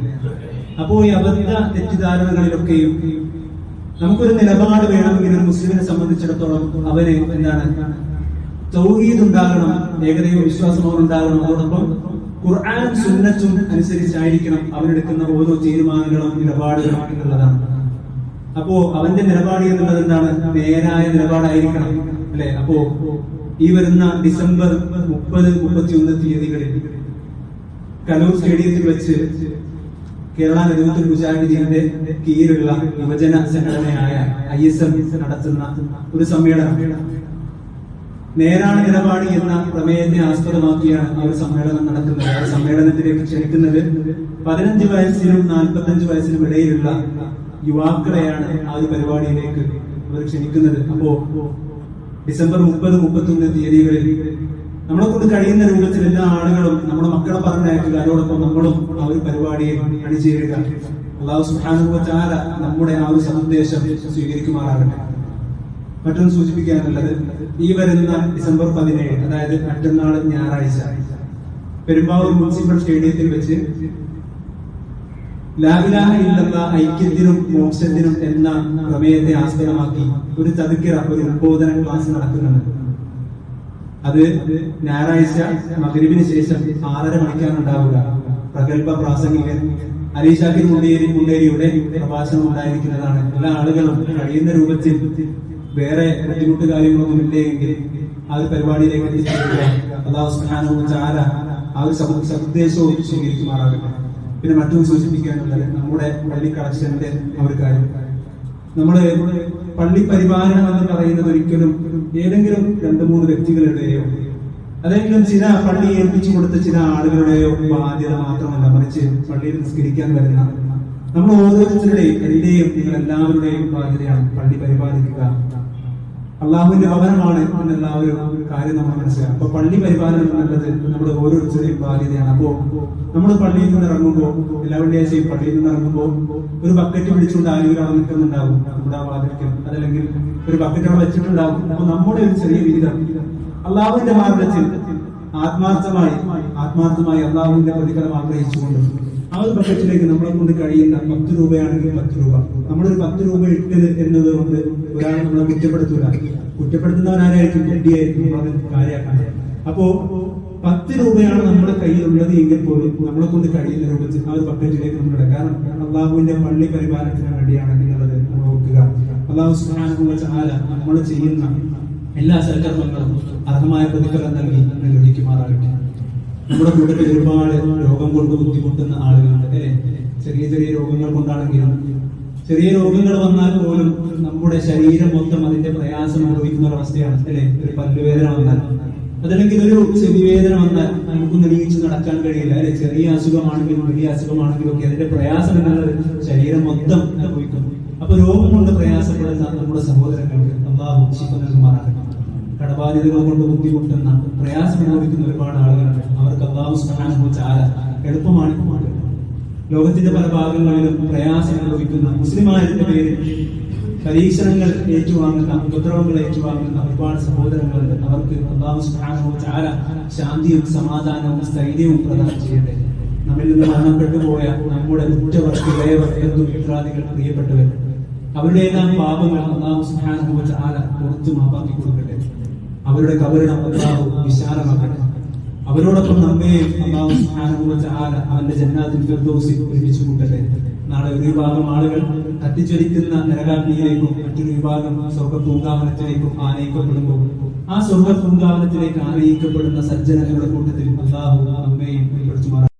അപ്പോ ഈ അബദ്ധ തെറ്റിദ്ധാരണകളിലൊക്കെയും നമുക്കൊരു നിലപാട് വേണമെങ്കിൽ ഒരു മുസ്ലിമിനെ സംബന്ധിച്ചിടത്തോളം അവന് എന്താണ്, തൗഹീദ് ഉണ്ടാകണം, ഏകദൈവ വിശ്വാസം ഉണ്ടാകണം. അതോടൊപ്പം ഖുർആൻ സുന്നത്തും അനുസരിച്ചായിരിക്കണം അവനെടുക്കുന്ന ഓരോ തീരുമാനങ്ങളും നിലപാടുകളും എന്നുള്ളതാണ്. അപ്പോ അവന്റെ നിലപാട് എന്നുള്ളത് എന്താണ്? നേരായ നിലപാടായിരിക്കണം അല്ലെ. അപ്പോ ഈ വരുന്ന ഡിസംബർ 30, 31 തീയതികളിൽ കലൂർ സ്റ്റേഡിയത്തിൽ വെച്ച് കേരള നേതൃത്വ മുജാഹിദീന്റെ കീഴിലുള്ള യുവജന സംഘടനയായ ISM നടത്തുന്ന ഒരു സമ്മേളനം, നേരാണ് നിലപാട് എന്ന പ്രമേയത്തെ ആസ്പദമാക്കിയാണ് ആ ഒരു സമ്മേളനം നടക്കുന്നത്. ആ സമ്മേളനത്തിലേക്ക് ക്ഷണിക്കുന്നത് 15 വയസ്സിനും 45 വയസ്സിനും ഇടയിലുള്ള യുവാക്കളെയാണ് ആ ഒരു പരിപാടിയിലേക്ക് അവർ ക്ഷണിക്കുന്നത്. അപ്പോ ഡിസംബർ 30, 31 തീയതികളിൽ നമ്മളെ കൊണ്ട് കഴിയുന്ന രൂപത്തിൽ എല്ലാ ആളുകളും നമ്മുടെ മക്കളെ പറഞ്ഞയക്കുക, അതോടൊപ്പം നമ്മളും ആ ഒരു പരിപാടിയിൽ അണിചേരുക. അല്ലാഹു സുബ്ഹാനഹു വ തആല നമ്മുടെ ആ ഒരു സന്ദേശം സ്വീകരിക്കുമാറാകട്ടെ. മറ്റൊന്ന് സൂചിപ്പിക്കാനുള്ളത്, ഈ വരുന്ന ഡിസംബർ 17, അതായത് മറ്റന്നാൾ ഞായറാഴ്ച പെരുമ്പാവൂർ മുനിസിപ്പൽ സ്റ്റേഡിയത്തിൽ വെച്ച് ലാ ഇലാഹ ഇല്ലല്ലാഹ് ഐക്യത്തിനും മോക്ഷത്തിനും എന്ന പ്രമേയത്തെ ആസ്പദമാക്കി ഒരു തദ്കിറ, ഒരു ഉദ്ബോധന ക്ലാസ് നടക്കുന്നുണ്ട്. അത് ഞായറാഴ്ച മഗ്‌രിബിന് ശേഷം 6:30 മണിക്കാണ് ഉണ്ടാവുക. പ്രഗത്ഭ പ്രാസംഗികൻ അലി ഷാക്കിർ മുണ്ടേരിയുടെ പ്രഭാഷണം ഉണ്ടായിരിക്കുന്നതാണ്. എല്ലാ ആളുകളും കഴിയുന്ന രൂപത്തിൽ വേറെ ബുദ്ധിമുട്ട് കാര്യങ്ങളൊന്നും ഇല്ലെങ്കിൽ ആ ഒരു പരിപാടിയിലേക്ക് എത്തിച്ചേരുക. അല്ലാഹു സുബ്ഹാനഹു വ തആല ആ ഒരു സന്ദേശവും സ്വീകരിക്കുമാറാകട്ടെ. പിന്നെ മറ്റൊന്ന് സൂചിപ്പിക്കാനുള്ളത്, നമ്മുടെ പള്ളി കളക്ഷന്റെ ആ ഒരു കാര്യം. നമ്മുടെ പള്ളി പരിപാലനം എന്ന് പറയുന്നത് ഒരിക്കലും ഏതെങ്കിലും 2-3 വ്യക്തികളുടെയോ അതെങ്കിലും ചില പള്ളി ഏൽപ്പിച്ചു കൊടുത്ത ചില ആളുകളുടെയോ ബാധ്യത മാത്രമല്ല, മറിച്ച് പള്ളിയിൽ നിസ്കരിക്കാൻ വരുന്ന നമ്മൾ ഓരോരുത്തരുടെയും, എന്റെയും നിങ്ങൾ എല്ലാവരുടെയും ബാധ്യതയാണ് പള്ളി പരിപാലിക്കുക. അള്ളാഹുവിന്റെ ഭവനമാണ് എന്നുള്ള ആ ഒരു കാര്യം നമ്മൾ മനസ്സിലാക്കും. അപ്പൊ പള്ളി പരിപാലനം എന്നുള്ളത് നമ്മുടെ ഓരോരുത്തരുടെയും ബാധ്യതയാണ്. അപ്പോ നമ്മൾ പള്ളിയിൽ നിന്ന് ഇറങ്ങുമ്പോൾ, എല്ലാ വെള്ളിയാഴ്ചയും പള്ളിയിൽ നിന്ന് ഇറങ്ങുമ്പോൾ ഒരു ബക്കറ്റ് പിടിച്ചുകൊണ്ട് ആരെങ്കിലും അവിടെ നിൽക്കുന്നുണ്ടാവും നമ്മുടെ ആ വാതിൽക്കൽ, അതല്ലെങ്കിൽ ഒരു ബക്കറ്റ് അവിടെ വെച്ചിട്ടുണ്ടാവും. അപ്പൊ നമ്മുടെ ഒരു ചെറിയ വിഹിതം അള്ളാഹുവിന്റെ മാർഗത്തിൽ ആത്മാർത്ഥമായി അള്ളാഹുവിന്റെ പ്രതിഫലം ആഗ്രഹിച്ചുകൊണ്ട് ആ ഒരു ബക്കറ്റിലേക്ക് നമ്മളെ കൊണ്ട് കഴിയുന്ന 10 രൂപയാണെങ്കിൽ 10 രൂപ, നമ്മളൊരു 10 രൂപ ഇട്ടത് എന്നത് കൊണ്ട് ഒരാൾ നമ്മളെ കുറ്റപ്പെടുത്തുന്നവനാരായിരിക്കും? കുട്ടിയായിരിക്കും, അത് കാര്യമാക്കാൻ. അപ്പോ 10 രൂപയാണ് നമ്മുടെ കയ്യിലുള്ളത് എങ്കിൽ പോലും നമ്മളെ കൊണ്ട് കഴിയുന്ന രൂപത്തിൽ ആ ഒരു ബക്കറ്റിലേക്ക് നമ്മളിടുക. കാരണം അള്ളാഹുവിന്റെ പള്ളി പരിപാലനത്തിന് വേണ്ടിയാണ് എന്നുള്ളത് നമ്മൾ ഓർക്കുക. അല്ലാഹു സുബ്ഹാനഹു വ തആല നമ്മൾ ചെയ്യുന്ന എല്ലാ സൽക്കർമ്മങ്ങളും അർഹമായ പ്രതിഫലം നൽകി അനുഗ്രഹിക്കുമാറാകട്ടെ. നമ്മുടെ കൂട്ടത്തിൽ ഒരുപാട് രോഗം കൊണ്ട് ബുദ്ധിമുട്ടുന്ന ആളുകളുണ്ട് അല്ലെ. ചെറിയ ചെറിയ രോഗങ്ങൾ കൊണ്ടാണെങ്കിലും, ചെറിയ രോഗങ്ങൾ വന്നാൽ പോലും നമ്മുടെ ശരീരം മൊത്തം അതിന്റെ പ്രയാസം അനുഭവിക്കുന്ന ഒരവസ്ഥയാണ് അല്ലെ. ഒരു പല്ലുവേദന വന്നാൽ, അതല്ലെങ്കിൽ ഒരു ചെവിവേദന വന്നാൽ നമുക്ക് നെടിയിച്ച് നടക്കാൻ കഴിയില്ല അല്ലെ. ചെറിയ അസുഖമാണെങ്കിലും വലിയ അസുഖമാണെങ്കിലും ഒക്കെ അതിന്റെ പ്രയാസം എന്നുള്ളത് ശരീരം മൊത്തം അനുഭവിക്കുന്നു. അപ്പൊ രോഗം കൊണ്ട് പ്രയാസപ്പെടുന്ന നമ്മുടെ സഹോദരങ്ങൾക്ക് അല്ലാഹു ശിഫ നൽകുമാറാകട്ടെ. കടബാധ്യതകൾ കൊണ്ട് ബുദ്ധിമുട്ടുന്ന പ്രയാസം അനുഭവിക്കുന്ന ഒരുപാട് ആളുകളുണ്ട്. അവർക്ക് അല്ലാഹു സുബ്ഹാനഹു വ തആല എളുപ്പമാണ്. ലോകത്തിന്റെ പല ഭാഗങ്ങളിലും പ്രയാസം അനുഭവിക്കുന്ന, മുസ്ലിമായതിന്റെ പേരിൽ പരീക്ഷണങ്ങൾ ഏറ്റുവാങ്ങുന്ന, ഉപദ്രവങ്ങൾ ഏറ്റുവാങ്ങുന്ന ഒരുപാട് സഹോദരങ്ങളുണ്ട്. അവർക്ക് അല്ലാഹു സുബ്ഹാനഹു വ തആല ശാന്തിയും സമാധാനവും സ്ഥൈര്യവും പ്രദാനം ചെയ്യട്ടെ. നമ്മിൽ നിന്ന് മരണപ്പെട്ടു പോയ നമ്മുടെ ഉറ്റവർ, ഇളയവർ, മിത്രാദികൾ, പ്രിയപ്പെട്ടവർ, അവരുടെ എല്ലാം പാപങ്ങൾ അല്ലാഹു സുബ്ഹാനഹു വ തആല പുറത്തു മാപ്പാക്കി കൊടുക്കട്ടെ. അവരുടെ കബറിടം അല്ലാഹു വിശാലമാക്കട്ടെ. അവരോടൊപ്പം നമ്മയും അല്ലാഹു സുബ്ഹാനഹു വ തആല അവന്റെ ജന്നാത്തുൽ ഫിർദൗസിൽ ഒരുമിച്ച് കൂട്ടട്ടെ. നാളെ ഒരു വിഭാഗം ആളുകൾ കത്തിച്ചൊലിക്കുന്ന നരകാഗ്നിയിലേക്കും മറ്റൊരു വിഭാഗം സ്വർഗ്ഗ പൂങ്കാവനത്തിലേക്കും ആനയിക്കപ്പെടുമ്പോൾ ആ സ്വർഗ്ഗ പൂങ്കാവനത്തിലേക്ക് ആനയിക്കപ്പെടുന്ന സജ്ജനങ്ങളുടെ കൂട്ടത്തിൽ അല്ലാഹു നമ്മയും ഉൾപ്പെടുത്തുമാറാകട്ടെ.